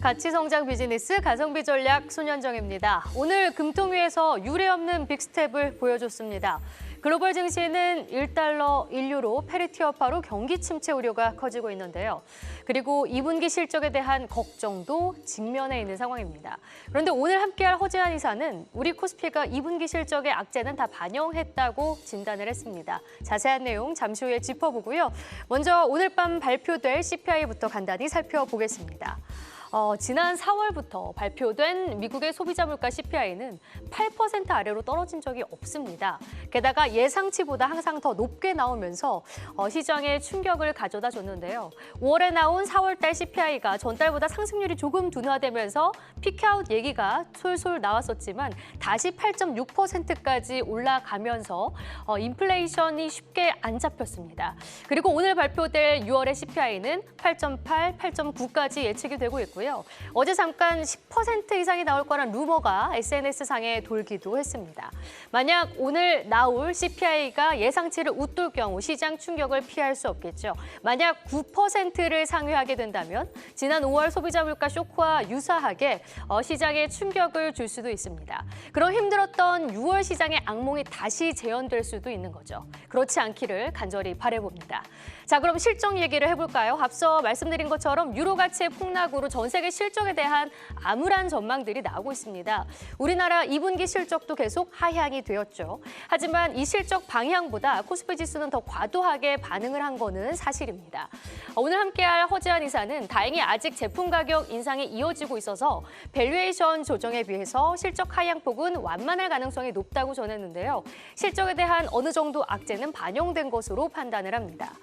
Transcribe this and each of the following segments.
가치성장 비즈니스 가성비 전략 손현정입니다. 오늘 금통위에서 유례없는 빅스텝을 보여줬습니다. 글로벌 증시는 1달러 1유로 페리티 여파로 경기 침체 우려가 커지고 있는데요. 그리고 2분기 실적에 대한 걱정도 직면해 있는 상황입니다. 그런데 오늘 함께할 허재한 이사는 우리 코스피가 2분기 실적의 악재는 다 반영했다고 진단을 했습니다. 자세한 내용 잠시 후에 짚어보고요. 먼저 오늘 밤 발표될 CPI부터 간단히 살펴보겠습니다. 지난 4월부터 발표된 미국의 소비자 물가 CPI는 8% 아래로 떨어진 적이 없습니다. 게다가 예상치보다 항상 더 높게 나오면서 시장에 충격을 가져다 줬는데요. 5월에 나온 4월 달 CPI가 전달보다 상승률이 조금 둔화되면서 피크아웃 얘기가 솔솔 나왔었지만 다시 8.6%까지 올라가면서 인플레이션이 쉽게 안 잡혔습니다. 그리고 오늘 발표될 6월의 CPI는 8.8, 8.9까지 예측이 되고 있고요. 어제 잠깐 10% 이상이 나올 거란 루머가 SNS상에 돌기도 했습니다. 만약 오늘 나올 CPI가 예상치를 웃돌 경우 시장 충격을 피할 수 없겠죠. 만약 9%를 상회하게 된다면 지난 5월 소비자 물가 쇼크와 유사하게 시장에 충격을 줄 수도 있습니다. 그럼 힘들었던 6월 시장의 악몽이 다시 재현될 수도 있는 거죠. 그렇지 않기를 간절히 바라봅니다. 자, 그럼 실적 얘기를 해볼까요? 앞서 말씀드린 것처럼 유로 가치의 폭락으로 전 세계 실적에 대한 암울한 전망들이 나오고 있습니다. 우리나라 2분기 실적도 계속 하향이 되었죠. 하지만 이 실적 방향보다 코스피 지수는 더 과도하게 반응을 한 거는 사실입니다. 오늘 함께할 허재한 이사는 다행히 아직 제품 가격 인상이 이어지고 있어서 밸류에이션 조정에 비해서 실적 하향폭은 완만할 가능성이 높다고 전했는데요. 실적에 대한 어느 정도 악재는 반영된 것으로 판단을 합니다.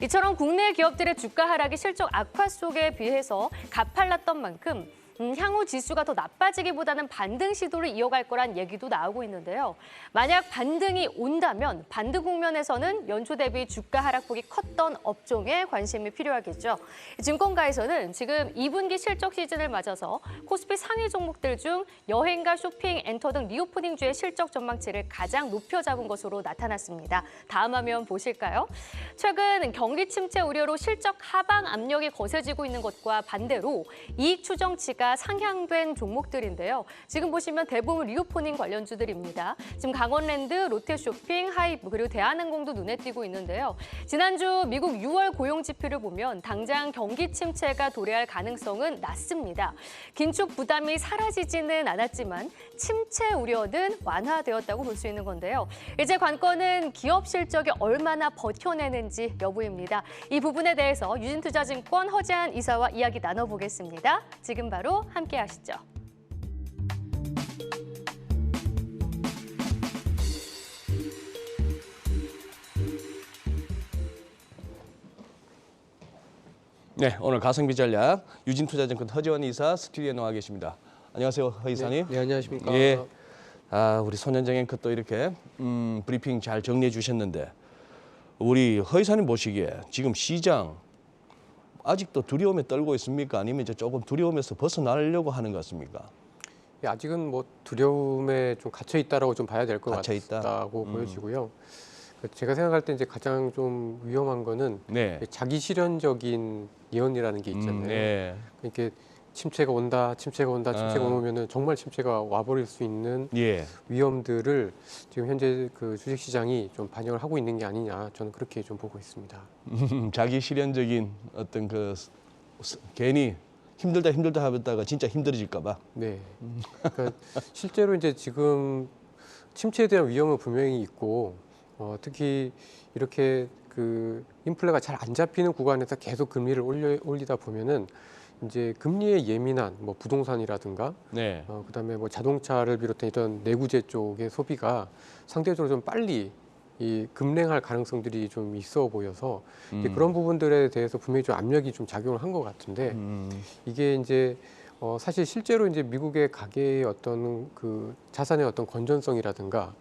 이처럼 국내 기업들의 주가 하락이 실적 악화 속에 비해서 가팔랐던 만큼 향후 지수가 더 나빠지기보다는 반등 시도를 이어갈 거란 얘기도 나오고 있는데요. 만약 반등이 온다면 반등 국면에서는 연초 대비 주가 하락폭이 컸던 업종에 관심이 필요하겠죠. 증권가에서는 지금 2분기 실적 시즌을 맞아서 코스피 상위 종목들 중 여행과 쇼핑, 엔터 등 리오프닝주의 실적 전망치를 가장 높여 잡은 것으로 나타났습니다. 다음 화면 보실까요? 최근 경기 침체 우려로 실적 하방 압력이 거세지고 있는 것과 반대로 이익 추정치가 상향된 종목들인데요. 지금 보시면 대부분 리오프닝 관련주들입니다. 지금 강원랜드, 롯데쇼핑, 하이브 그리고 대한항공도 눈에 띄고 있는데요. 지난주 미국 6월 고용 지표를 보면 당장 경기 침체가 도래할 가능성은 낮습니다. 긴축 부담이 사라지지는 않았지만 침체 우려는 완화되었다고 볼 수 있는 건데요. 이제 관건은 기업 실적이 얼마나 버텨내는지 여부입니다. 이 부분에 대해서 유진투자증권 허재한 이사와 이야기 나눠보겠습니다. 지금 바로 함께 하시죠. 네, 오늘 가성비 전략 유진투자증권 허재원 이사 스튜디오에 나와 계십니다. 안녕하세요, 허 이사님. 네, 안녕하십니까. 예, 우리 손현정 앵커 또 이렇게 브리핑 잘 정리해 주셨는데 우리 허 이사님 보시기에 지금 시장 아직도 두려움에 떨고 있습니까? 아니면 이제 조금 두려움에서 벗어나려고 하는 것 같습니까? 예, 아직은 뭐 두려움에 좀 갇혀 있다라고 좀 봐야 될 것 갇혀 있다? 같다고 보여지고요. 제가 생각할 때 이제 가장 좀 위험한 거는 네. 자기 실현적인 예언이라는 게 있잖아요. 네. 이렇게 침체가 온다, 침체가 온다, 침체가 오면은 정말 침체가 와버릴 수 있는 예. 위험들을 지금 현재 그 주식시장이 좀 반영을 하고 있는 게 아니냐, 저는 그렇게 좀 보고 있습니다. 자기 실현적인 어떤 괜히 힘들다 하다가 진짜 힘들어질까 봐. 네. 그러니까 실제로 이제 지금 침체에 대한 위험은 분명히 있고, 특히 이렇게 그 인플레가 잘 안 잡히는 구간에서 계속 금리를 올리다 보면은 이제 금리에 예민한 뭐 부동산이라든가, 네. 그다음에 뭐 자동차를 비롯한 이런 내구재 쪽의 소비가 상대적으로 좀 빨리 이 급냉할 가능성들이 좀 있어 보여서 이제 그런 부분들에 대해서 분명히 좀 압력이 좀 작용을 한 것 같은데 이게 이제 사실 실제로 이제 미국의 가계의 어떤 그 자산의 어떤 건전성이라든가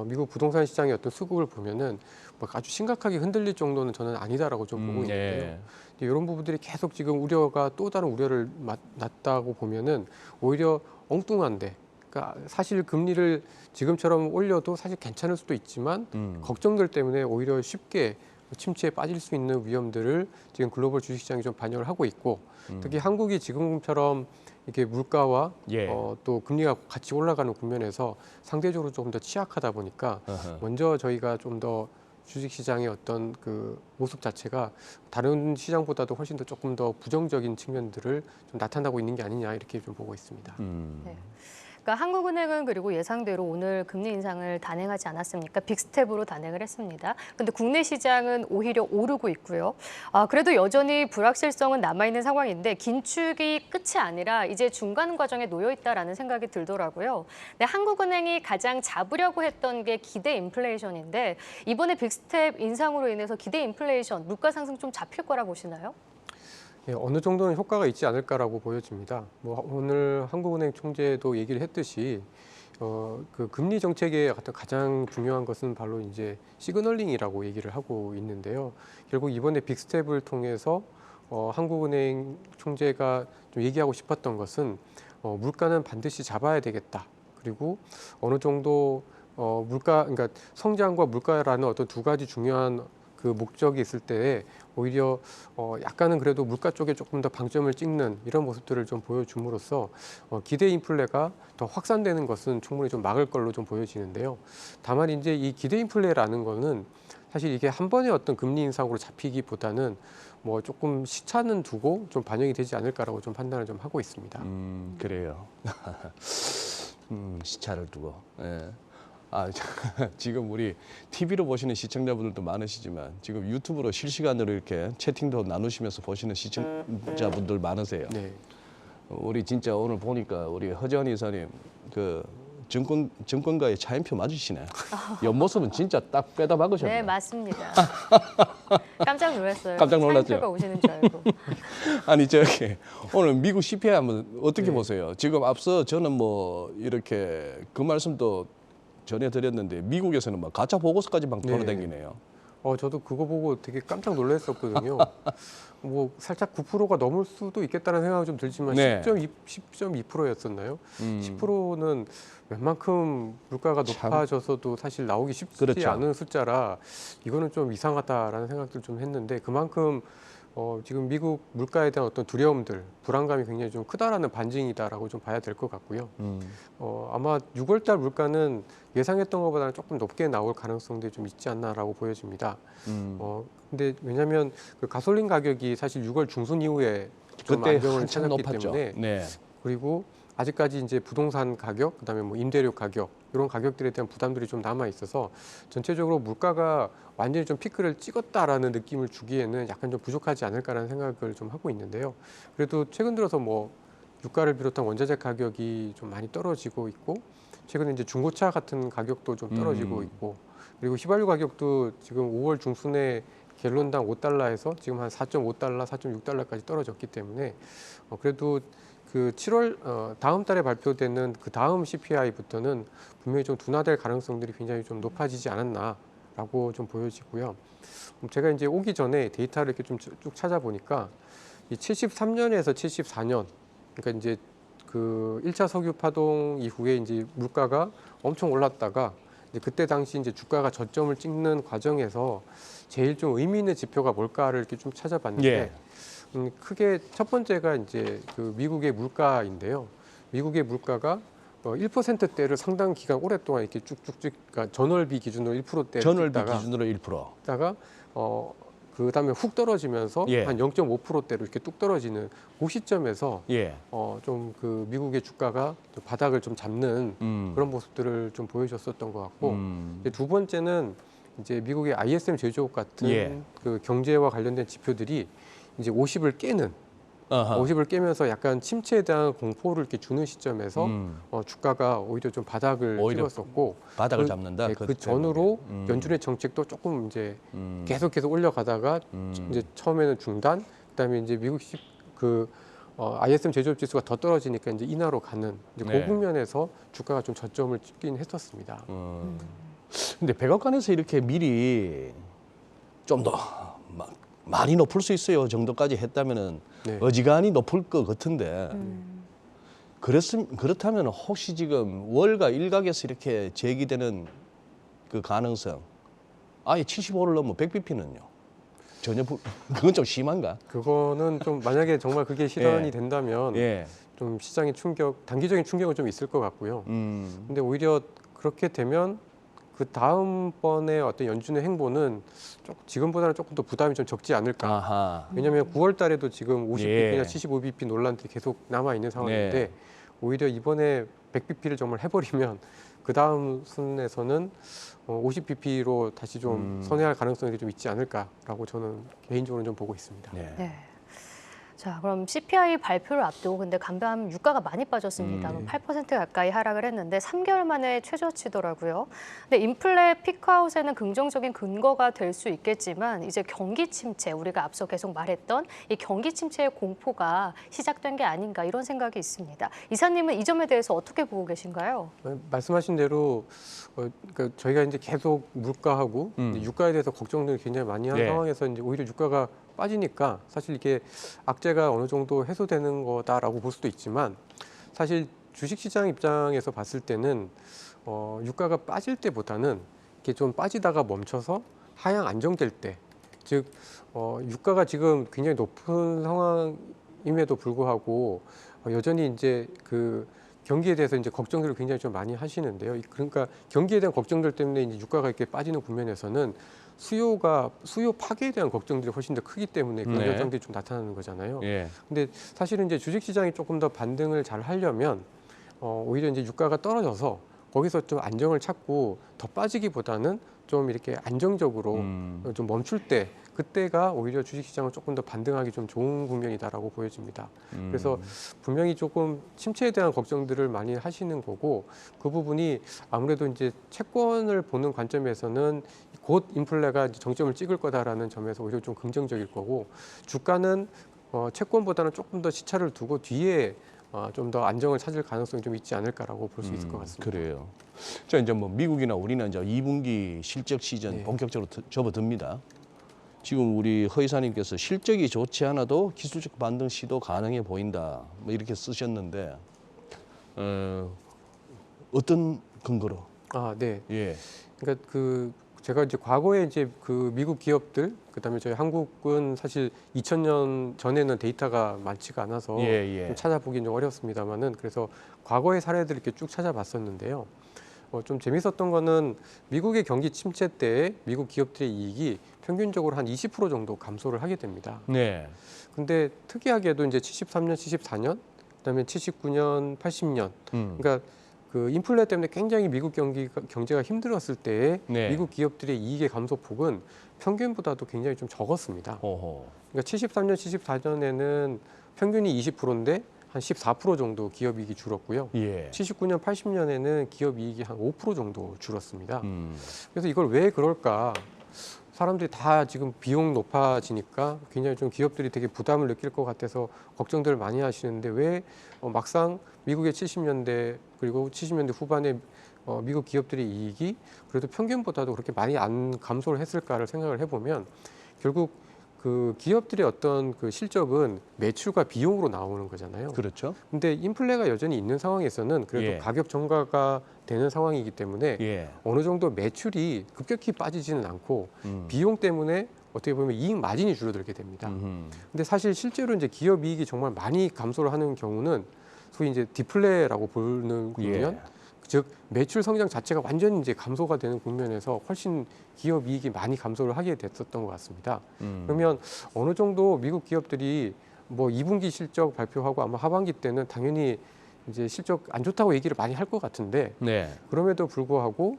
미국 부동산 시장의 어떤 수급을 보면은 막 아주 심각하게 흔들릴 정도는 저는 아니다라고 좀 보고 있는데요. 네. 이런 부분들이 계속 지금 우려가 또 다른 우려를 낳았다고 보면은 오히려 엉뚱한데, 그러니까 사실 금리를 지금처럼 올려도 사실 괜찮을 수도 있지만 걱정들 때문에 오히려 쉽게 침체에 빠질 수 있는 위험들을 지금 글로벌 주식시장이 좀 반영을 하고 있고 특히 한국이 지금처럼 이렇게 물가와 예. 또 금리가 같이 올라가는 국면에서 상대적으로 조금 더 취약하다 보니까 먼저 저희가 좀 더 주식시장의 어떤 그 모습 자체가 다른 시장보다도 훨씬 더 조금 더 부정적인 측면들을 좀 나타나고 있는 게 아니냐 이렇게 좀 보고 있습니다. 네. 그러니까 한국은행은 그리고 예상대로 오늘 금리 인상을 단행하지 않았습니까? 빅스텝으로 단행을 했습니다. 그런데 국내 시장은 오히려 오르고 있고요. 그래도 여전히 불확실성은 남아있는 상황인데 긴축이 끝이 아니라 이제 중간 과정에 놓여 있다라는 생각이 들더라고요. 네, 한국은행이 가장 잡으려고 했던 게 기대 인플레이션인데 이번에 빅스텝 인상으로 인해서 기대 인플레이션, 물가 상승 좀 잡힐 거라 보시나요? 예, 어느 정도는 효과가 있지 않을까라고 보여집니다. 뭐 오늘 한국은행 총재도 얘기를 했듯이 그 금리 정책의 가장 중요한 것은 바로 이제 시그널링이라고 얘기를 하고 있는데요. 결국 이번에 빅스텝을 통해서 한국은행 총재가 좀 얘기하고 싶었던 것은 물가는 반드시 잡아야 되겠다. 그리고 어느 정도 물가, 그러니까 성장과 물가라는 어떤 두 가지 중요한 그 목적이 있을 때에 오히려 약간은 그래도 물가 쪽에 조금 더 방점을 찍는 이런 모습들을 좀 보여줌으로써 기대 인플레가 더 확산되는 것은 충분히 좀 막을 걸로 좀 보여지는데요. 다만 이제 이 기대 인플레라는 거는 사실 이게 한 번의 어떤 금리 인상으로 잡히기보다는 뭐 조금 시차는 두고 좀 반영이 되지 않을까라고 좀 판단을 좀 하고 있습니다. 그래요. 시차를 두고. 예. 지금 우리 TV로 보시는 시청자분들도 많으시지만 지금 유튜브로 실시간으로 이렇게 채팅도 나누시면서 보시는 시청자분들 많으세요. 네. 우리 진짜 오늘 보니까 우리 허재원 이사님 그 증권가의 차인표 맞으시네. 옆모습은 진짜 딱 빼다 박으셨네. 네, 맞습니다. 깜짝 놀랐어요. 깜짝 놀랐죠? 차인표가 오시는 줄 알고. 아니 저기 오늘 미국 CPI 한번 어떻게 네. 보세요? 지금 앞서 저는 뭐 이렇게 그 말씀도 전해드렸는데 미국에서는 막 가짜 보고서까지 막 네. 돌아다니네요. 저도 그거 보고 되게 깜짝 놀랐었거든요. 뭐 살짝 9%가 넘을 수도 있겠다는 생각이 좀 들지만 네. 10.2%였었나요? 10%는 웬만큼 물가가 참. 높아져서도 사실 나오기 쉽지 그렇죠. 않은 숫자라 이거는 좀 이상하다라는 생각들 좀 했는데 그만큼 지금 미국 물가에 대한 어떤 두려움들, 불안감이 굉장히 좀 크다라는 반증이다라고 좀 봐야 될 것 같고요. 아마 6월달 물가는 예상했던 것보다는 조금 높게 나올 가능성도 좀 있지 않나라고 보여집니다. 근데 왜냐하면 그 가솔린 가격이 사실 6월 중순 이후에 좀 그때 안정을 한참 찾았기 높았죠. 때문에 네. 그리고 아직까지 이제 부동산 가격, 그다음에 뭐 임대료 가격 이런 가격들에 대한 부담들이 좀 남아 있어서 전체적으로 물가가 완전히 좀 피크를 찍었다라는 느낌을 주기에는 약간 좀 부족하지 않을까라는 생각을 좀 하고 있는데요. 그래도 최근 들어서 뭐 유가를 비롯한 원자재 가격이 좀 많이 떨어지고 있고 최근에 이제 중고차 같은 가격도 좀 떨어지고 있고 그리고 휘발유 가격도 지금 5월 중순에 갤런당 5달러에서 지금 한 4.5달러, 4.6달러까지 떨어졌기 때문에 그래도 그 7월 다음 달에 발표되는 그 다음 CPI부터는 분명히 좀 둔화될 가능성들이 굉장히 좀 높아지지 않았나라고 좀 보여지고요. 제가 이제 오기 전에 데이터를 이렇게 좀 쭉 찾아보니까 이 73년에서 74년 그러니까 이제 그 1차 석유 파동 이후에 이제 물가가 엄청 올랐다가 이제 그때 당시 이제 주가가 저점을 찍는 과정에서 제일 좀 의미 있는 지표가 뭘까를 이렇게 좀 찾아봤는데 예. 크게 첫 번째가 이제 그 미국의 물가인데요. 미국의 물가가 1%대를 상당 기간 오랫동안 이렇게 쭉쭉쭉 그러니까 전월비 기준으로 1%대 전월비 기준으로 1%. 다가 그다음에 훅 떨어지면서 예. 한 0.5%대로 이렇게 뚝 떨어지는 그 시점에서 예. 좀 그 미국의 주가가 좀 바닥을 좀 잡는 그런 모습들을 좀 보여줬었던 것 같고 이제 두 번째는 이제 미국의 ISM 제조업 같은 예. 그 경제와 관련된 지표들이 이제 50을 깨는 어허. 50을 깨면서 약간 침체에 대한 공포를 이렇게 주는 시점에서 주가가 오히려 좀 바닥을 오히려 찍었었고 바닥을 그- 잡는다. 네, 그 전후로 연준의 정책도 조금 이제 계속해서 올려가다가 이제 처음에는 중단, 그다음에 이제 미국식 그 ISM 제조업 지수가 더 떨어지니까 이제 인하로 가는 이제 네. 그 국면에서 주가가 좀 저점을 찍긴 했었습니다. 근데 백악관에서 이렇게 미리 좀 더 많이 높을 수 있어요 정도까지 했다면은 네. 어지간히 높을 것 같은데 그렇다면 혹시 지금 월가 일각에서 이렇게 제기되는 그 가능성 아예 75를 넘어 100bp는요? 전혀 그건 좀 심한가? 그거는 좀 만약에 정말 그게 실현이 예. 된다면 예. 좀 시장의 단기적인 충격은 좀 있을 것 같고요. 근데 오히려 그렇게 되면 그 다음번에 어떤 연준의 행보는 지금보다는 조금 더 부담이 좀 적지 않을까. 아하. 왜냐하면 9월 달에도 지금 50bp나 예. 75bp 논란들이 계속 남아 있는 상황인데 네. 오히려 이번에 100bp를 정말 해버리면 그 다음 순에서는 50bp로 다시 좀 선회할 가능성이 좀 있지 않을까라고 저는 개인적으로 좀 보고 있습니다. 네. 네. 자, 그럼 CPI 발표를 앞두고 근데 간밤 유가가 많이 빠졌습니다. 8% 가까이 하락을 했는데 3개월 만에 최저치더라고요. 근데 인플레 피크아웃에는 긍정적인 근거가 될 수 있겠지만 이제 경기 침체, 우리가 앞서 계속 말했던 이 경기 침체의 공포가 시작된 게 아닌가 이런 생각이 있습니다. 이사님은 이 점에 대해서 어떻게 보고 계신가요? 말씀하신 대로 그러니까 저희가 이제 계속 물가하고 이제 유가에 대해서 걱정을 굉장히 많이 한 네. 상황에서 이제 오히려 유가가 빠지니까 사실 이게 악재가 어느 정도 해소되는 거다라고 볼 수도 있지만 사실 주식시장 입장에서 봤을 때는 유가가 빠질 때보다는 이렇게 좀 빠지다가 멈춰서 하향 안정될 때, 즉 유가가 지금 굉장히 높은 상황임에도 불구하고 여전히 이제 그 경기에 대해서 이제 걱정들을 굉장히 좀 많이 하시는데요. 그러니까 경기에 대한 걱정들 때문에 이제 유가가 이렇게 빠지는 국면에서는 수요 파괴에 대한 걱정들이 훨씬 더 크기 때문에 그런 네. 현상들이 좀 나타나는 거잖아요. 예. 근데 사실은 이제 주식 시장이 조금 더 반등을 잘 하려면 오히려 이제 유가가 떨어져서 거기서 좀 안정을 찾고 더 빠지기보다는 좀 이렇게 안정적으로 좀 멈출 때 그때가 오히려 주식 시장은 조금 더 반등하기 좀 좋은 국면이다라고 보여집니다. 그래서 분명히 조금 침체에 대한 걱정들을 많이 하시는 거고 그 부분이 아무래도 이제 채권을 보는 관점에서는 곧 인플레가 이제 정점을 찍을 거다라는 점에서 오히려 좀 긍정적일 거고 주가는 채권보다는 조금 더 시차를 두고 뒤에 좀 더 안정을 찾을 가능성이 좀 있지 않을까라고 볼 수 있을 것 같습니다. 그래요. 자, 이제 뭐 미국이나 우리는 이제 2분기 실적 시즌 네. 본격적으로 접어듭니다. 지금 우리 허이사님께서 실적이 좋지 않아도 기술적 반등 시도 가능해 보인다. 뭐 이렇게 쓰셨는데 어떤 근거로? 네. 예. 그러니까 제가 이제 과거에 이제 그 미국 기업들 그다음에 저희 한국은 사실 2000년 전에는 데이터가 많지가 않아서 예. 좀 찾아보긴 좀 어렵습니다만은 그래서 과거의 사례들을 이렇게 쭉 찾아봤었는데요. 좀 재밌었던 거는 미국의 경기 침체 때 미국 기업들의 이익이 평균적으로 한 20% 정도 감소를 하게 됩니다. 네. 근데 특이하게도 이제 73년, 74년, 그다음에 79년, 80년, 그러니까 그 인플레 때문에 굉장히 미국 경제가 힘들었을 때 네. 미국 기업들의 이익의 감소폭은 평균보다도 굉장히 좀 적었습니다. 호호. 그러니까 73년, 74년에는 평균이 20%인데 한 14% 정도 기업 이익이 줄었고요. 예. 79년, 80년에는 기업 이익이 한 5% 정도 줄었습니다. 음. 그래서 이걸 왜 그럴까? 사람들이 다 지금 비용 높아지니까 굉장히 좀 기업들이 되게 부담을 느낄 것 같아서 걱정들을 많이 하시는데 왜 막상 미국의 70년대 그리고 70년대 후반에 미국 기업들의 이익이 그래도 평균보다도 그렇게 많이 안 감소를 했을까를 생각을 해보면 결국 그 기업들의 어떤 그 실적은 매출과 비용으로 나오는 거잖아요. 그렇죠. 근데 인플레가 여전히 있는 상황에서는 그래도 예. 가격 정가가 되는 상황이기 때문에 예. 어느 정도 매출이 급격히 빠지지는 않고 비용 때문에 어떻게 보면 이익 마진이 줄어들게 됩니다. 근데 사실 실제로 이제 기업 이익이 정말 많이 감소를 하는 경우는 소위 이제 디플레라고 보는 국면, 예. 즉 매출 성장 자체가 완전히 이제 감소가 되는 국면에서 훨씬 기업 이익이 많이 감소를 하게 됐었던 것 같습니다. 그러면 어느 정도 미국 기업들이 뭐 2분기 실적 발표하고 아마 하반기 때는 당연히 이제 실적 안 좋다고 얘기를 많이 할 것 같은데 네. 그럼에도 불구하고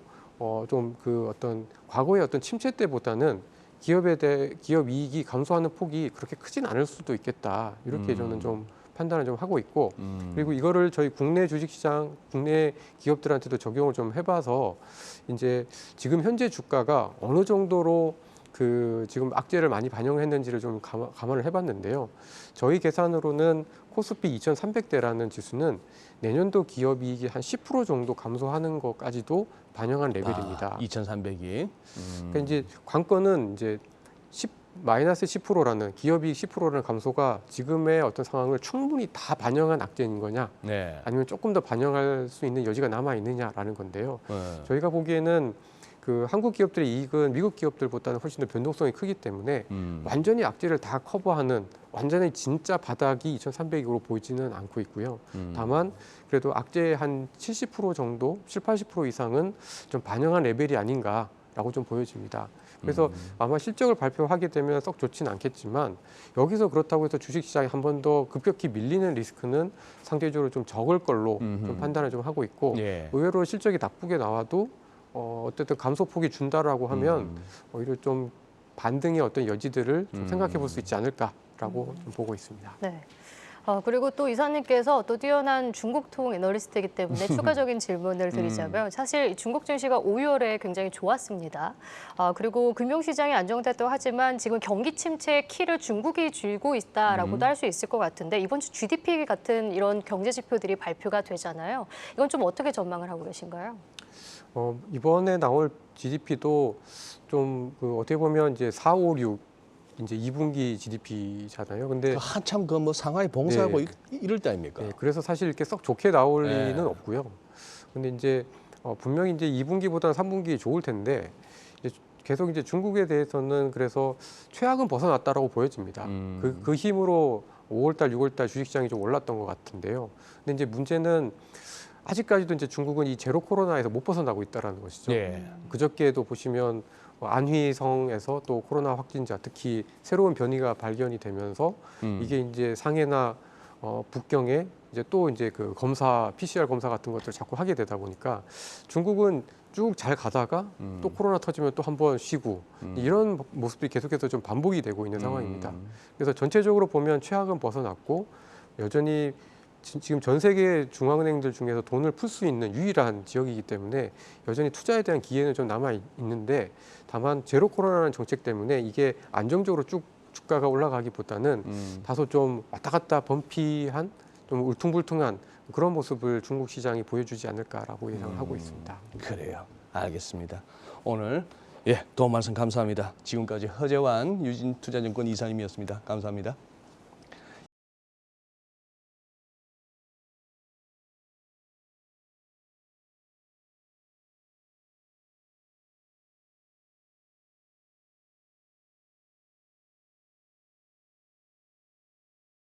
좀 그 어떤 과거의 어떤 침체 때보다는 기업 이익이 감소하는 폭이 그렇게 크진 않을 수도 있겠다 이렇게 저는 좀 판단을 좀 하고 있고 그리고 이거를 저희 국내 주식시장 국내 기업들한테도 적용을 좀 해봐서 이제 지금 현재 주가가 어느 정도로 그 지금 악재를 많이 반영했는지를 좀 감안을 해봤는데요. 저희 계산으로는 코스피 2,300대라는 지수는 내년도 기업 이익이 한 10% 정도 감소하는 것까지도 반영한 레벨입니다. 2,300이. 그러니까 이제 관건은 이제 마이너스 10%라는 기업이익 10%라는 감소가 지금의 어떤 상황을 충분히 다 반영한 악재인 거냐 네. 아니면 조금 더 반영할 수 있는 여지가 남아 있느냐라는 건데요. 네. 저희가 보기에는 그 한국 기업들의 이익은 미국 기업들보다는 훨씬 더 변동성이 크기 때문에 완전히 악재를 다 커버하는 완전히 진짜 바닥이 2,300으로 보이지는 않고 있고요. 다만 그래도 악재의 한 70% 정도, 70~80% 이상은 좀 반영한 레벨이 아닌가라고 좀 보여집니다. 그래서 아마 실적을 발표하게 되면 썩 좋지는 않겠지만 여기서 그렇다고 해서 주식시장이 한 번 더 급격히 밀리는 리스크는 상대적으로 좀 적을 걸로 좀 판단을 좀 하고 있고 예. 의외로 실적이 나쁘게 나와도 어쨌든 감소폭이 준다라고 하면 오히려 좀 반등의 어떤 여지들을 좀 생각해 볼 수 있지 않을까라고 좀 보고 있습니다. 네. 그리고 또 이사님께서 또 뛰어난 중국통 애널리스트이기 때문에 추가적인 질문을 드리자면 사실 중국 증시가 5월에 굉장히 좋았습니다. 그리고 금융시장이 안정됐다고 하지만 지금 경기 침체의 키를 중국이 쥐고 있다라고도 할 수 있을 것 같은데 이번 주 GDP 같은 이런 경제 지표들이 발표가 되잖아요. 이건 좀 어떻게 전망을 하고 계신가요? 이번에 나올 GDP도 좀 어떻게 보면 이제 4, 5, 6 이제 2분기 GDP잖아요. 근데 한참 그 뭐 상하이 봉쇄하고 네. 이럴 때 아닙니까? 네, 그래서 사실 이렇게 썩 좋게 나올 네. 리는 없고요. 근데 이제 분명히 이제 2분기보다는 3분기 좋을 텐데 이제 계속 이제 중국에 대해서는 그래서 최악은 벗어났다라고 보여집니다. 그 힘으로 5월달, 6월달 주식시장이 좀 올랐던 것 같은데요. 근데 이제 문제는 아직까지도 이제 중국은 이 제로 코로나에서 못 벗어나고 있다라는 것이죠. 예. 그저께도 보시면 안휘성에서 또 코로나 확진자, 특히 새로운 변이가 발견이 되면서 이게 이제 상해나 북경에 이제 또 이제 그 검사, PCR 검사 같은 것들 자꾸 하게 되다 보니까 중국은 쭉 잘 가다가 또 코로나 터지면 또 한 번 쉬고 이런 모습들이 계속해서 좀 반복이 되고 있는 상황입니다. 그래서 전체적으로 보면 최악은 벗어났고 여전히 지금 전 세계 중앙은행들 중에서 돈을 풀 수 있는 유일한 지역이기 때문에 여전히 투자에 대한 기회는 좀 남아 있는데 다만 제로 코로나라는 정책 때문에 이게 안정적으로 쭉 주가가 올라가기보다는 다소 좀 왔다 갔다 범피한 좀 울퉁불퉁한 그런 모습을 중국 시장이 보여주지 않을까라고 예상을 하고 있습니다. 그래요. 알겠습니다. 오늘 도움 말씀 감사합니다. 지금까지 허재환 유진투자증권 이사님이었습니다. 감사합니다.